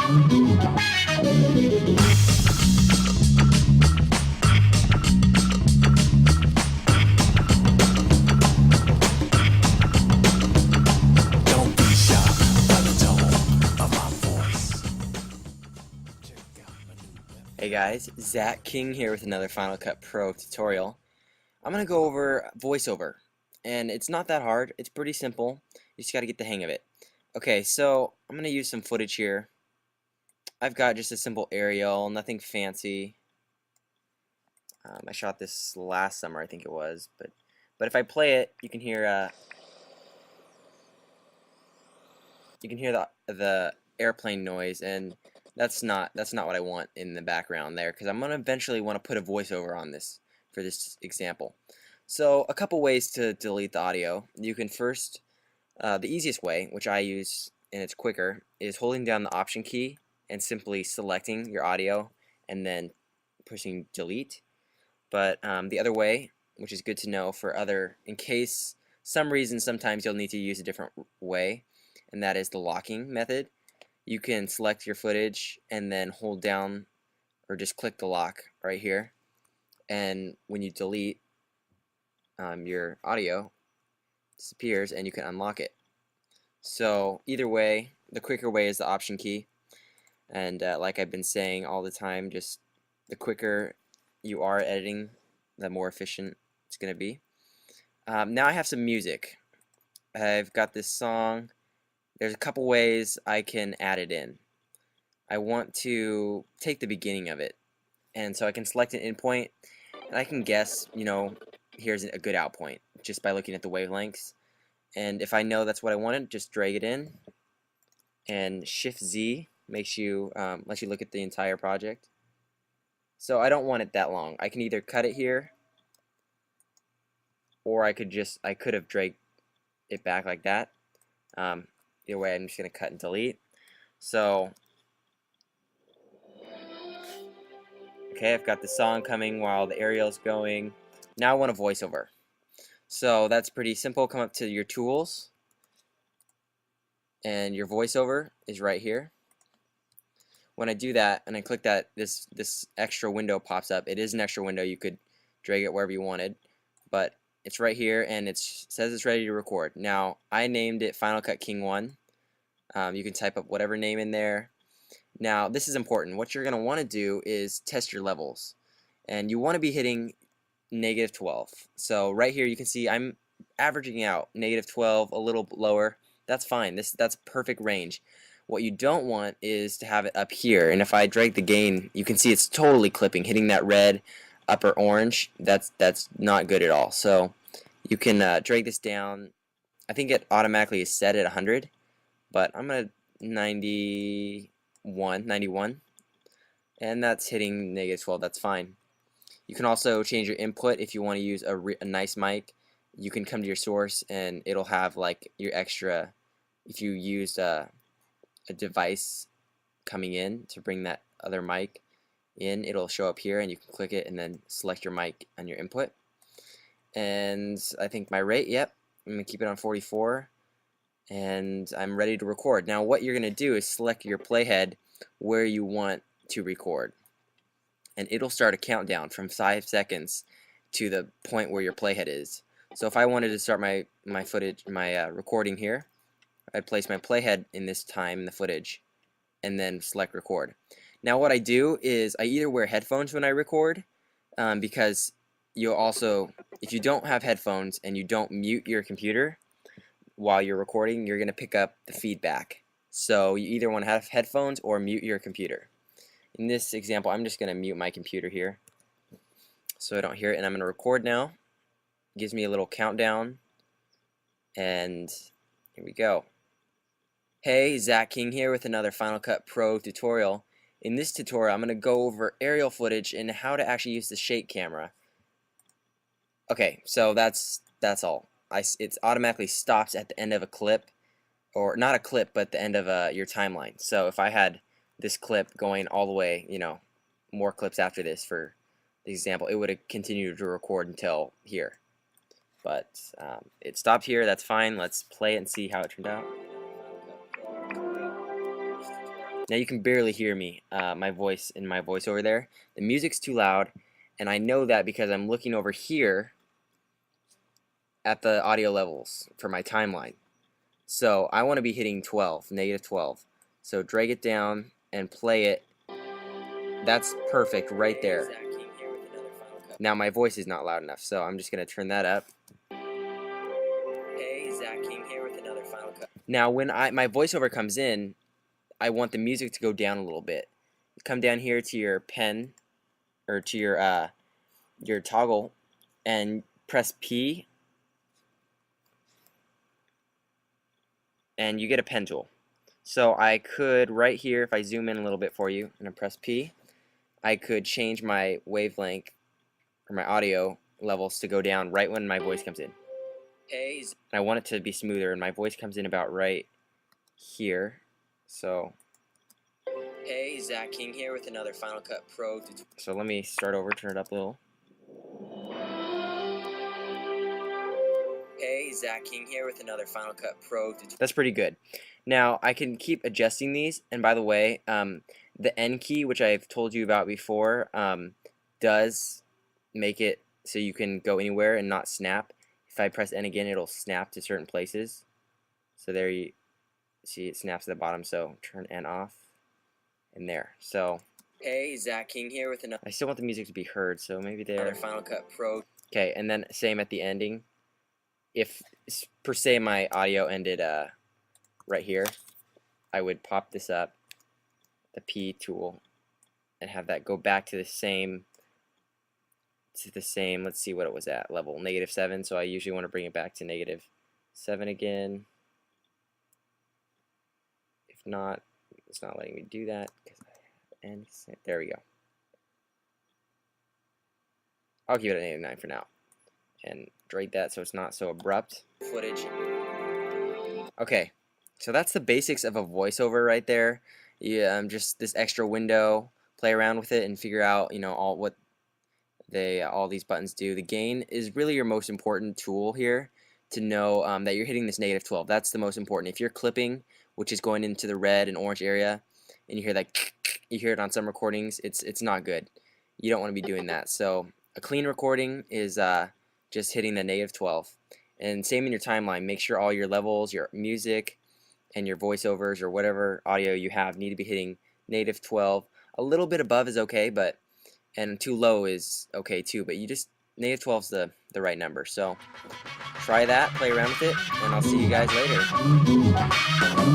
Don't be shocked by the tone of my voice. Check out my new web. Hey guys, Zach King here with another Final Cut Pro tutorial. I'm going to go over voiceover, and it's not that hard. It's pretty simple. You just got to get the hang of it. Okay, so I'm going to use some footage here. I've got just a simple aerial, nothing fancy. I shot this last summer, I think it was, but if I play it, you can hear the airplane noise, and that's not what I want in the background there, because I'm gonna eventually want to put a voiceover on this for this example. So a couple ways to delete the audio. You can first, the easiest way, which I use and it's quicker, is holding down the Option key and simply selecting your audio and then pushing delete. But the other way, which is good to know for in case some reason sometimes you'll need to use a different way, and that is the locking method. You can select your footage and then hold down or just click the lock right here, and when you delete, your audio disappears and you can unlock it. So either way, the quicker way is the Option key, and like I've been saying all the time, just the quicker you are editing, the more efficient it's going to be. Now I have some music. I've got this song. There's a couple ways I can add it in. I want to take the beginning of it, and so I can select an endpoint, and I can guess, here's a good out point just by looking at the wavelengths. And if I know that's what I wanted, just drag it in, and Shift Z makes you lets you look at the entire project. So I don't want it that long. I can either cut it here, or I could have dragged it back like that. Either way, I'm just gonna cut and delete. So okay, I've got the song coming while the aerial's going. Now I want a voiceover. So that's pretty simple. Come up to your tools, and your voiceover is right here. When I do that and I click that, this extra window pops up. It is an extra window. You could drag it wherever you wanted, but it's right here, and it says it's ready to record. Now I named it Final Cut King 1. You can type up whatever name in there. Now this is important. What you're going to want to do is test your levels, and you want to be hitting -12. So right here you can see I'm averaging out -12, a little lower. That's fine. That's perfect range. What you don't want is to have it up here, and if I drag the gain, you can see it's totally clipping, hitting that red upper orange. That's not good at all. So you can drag this down. I think it automatically is set at 100, but I'm gonna 91, and that's hitting -12. That's fine. You can also change your input if you want to use a nice mic. You can come to your source, and it'll have like your extra. If you used a device coming in to bring that other mic in, it'll show up here, and you can click it and then select your mic on your input. And I think my rate, yep, I'm gonna keep it on 44, and I'm ready to record. Now what you're gonna do is select your playhead where you want to record, and it'll start a countdown from 5 seconds to the point where your playhead is. So if I wanted to start my recording here, I'd place my playhead in this time in the footage and then select record. Now what I do is I either wear headphones when I record, because you'll also, if you don't have headphones and you don't mute your computer while you're recording, you're going to pick up the feedback. So you either want to have headphones or mute your computer. In this example, I'm just going to mute my computer here so I don't hear it, and I'm going to record now. It gives me a little countdown, and here we go. Hey, Zach King here with another Final Cut Pro tutorial. In this tutorial, I'm going to go over aerial footage and how to actually use the shake camera. Okay, so that's all. It automatically stops at the end of a clip, or not a clip, but the end of your timeline. So if I had this clip going all the way, more clips after this for the example, it would have continued to record until here. But it stopped here. That's fine. Let's play it and see how it turned out. Now you can barely hear me, my voice in my voiceover there. The music's too loud, and I know that because I'm looking over here at the audio levels for my timeline. So I want to be hitting 12, negative 12. So drag it down and play it. That's perfect right there. Now my voice is not loud enough, so I'm just going to turn that up. Hey, Zach King here with another Final Cut. Now when my voiceover comes in, I want the music to go down a little bit. Come down here to your pen, or to your toggle, and press P, and you get a pen tool. So I could, right here, if I zoom in a little bit for you, and I press P, I could change my wavelength, or my audio levels, to go down right when my voice comes in. Hey, I want it to be smoother, and my voice comes in about right here. So, hey, Zach King here with another Final Cut Pro. So let me start over, turn it up a little. Hey, Zach King here with another Final Cut Pro. That's pretty good. Now I can keep adjusting these, and by the way, the N key, which I've told you about before, does make it so you can go anywhere and not snap. If I press N again, it'll snap to certain places. So there you see it snaps at the bottom, so turn N off, and there. So, hey, Zach King here with another. I still want the music to be heard, so maybe there. Another Final Cut Pro. Okay, and then same at the ending. If, per se, my audio ended right here, I would pop this up, the P tool, and have that go back to the same, let's see what it was at, level -7, so I usually want to bring it back to -7 again. If not, it's not letting me do that, because there we go. I'll give it a -9 for now, and drag that so it's not so abrupt. Footage. Okay, so that's the basics of a voiceover right there. Yeah, just this extra window, play around with it and figure out, you know, all these buttons do. The gain is really your most important tool here to know that you're hitting this -12. That's the most important. If you're clipping, which is going into the red and orange area, and you hear that, you hear it on some recordings, it's not good. You don't want to be doing that. So a clean recording is just hitting the -12. And same in your timeline. Make sure all your levels, your music, and your voiceovers or whatever audio you have need to be hitting -12. A little bit above is okay, and too low is okay too. But you just -12 is the right number. So try that, play around with it, and I'll see you guys later.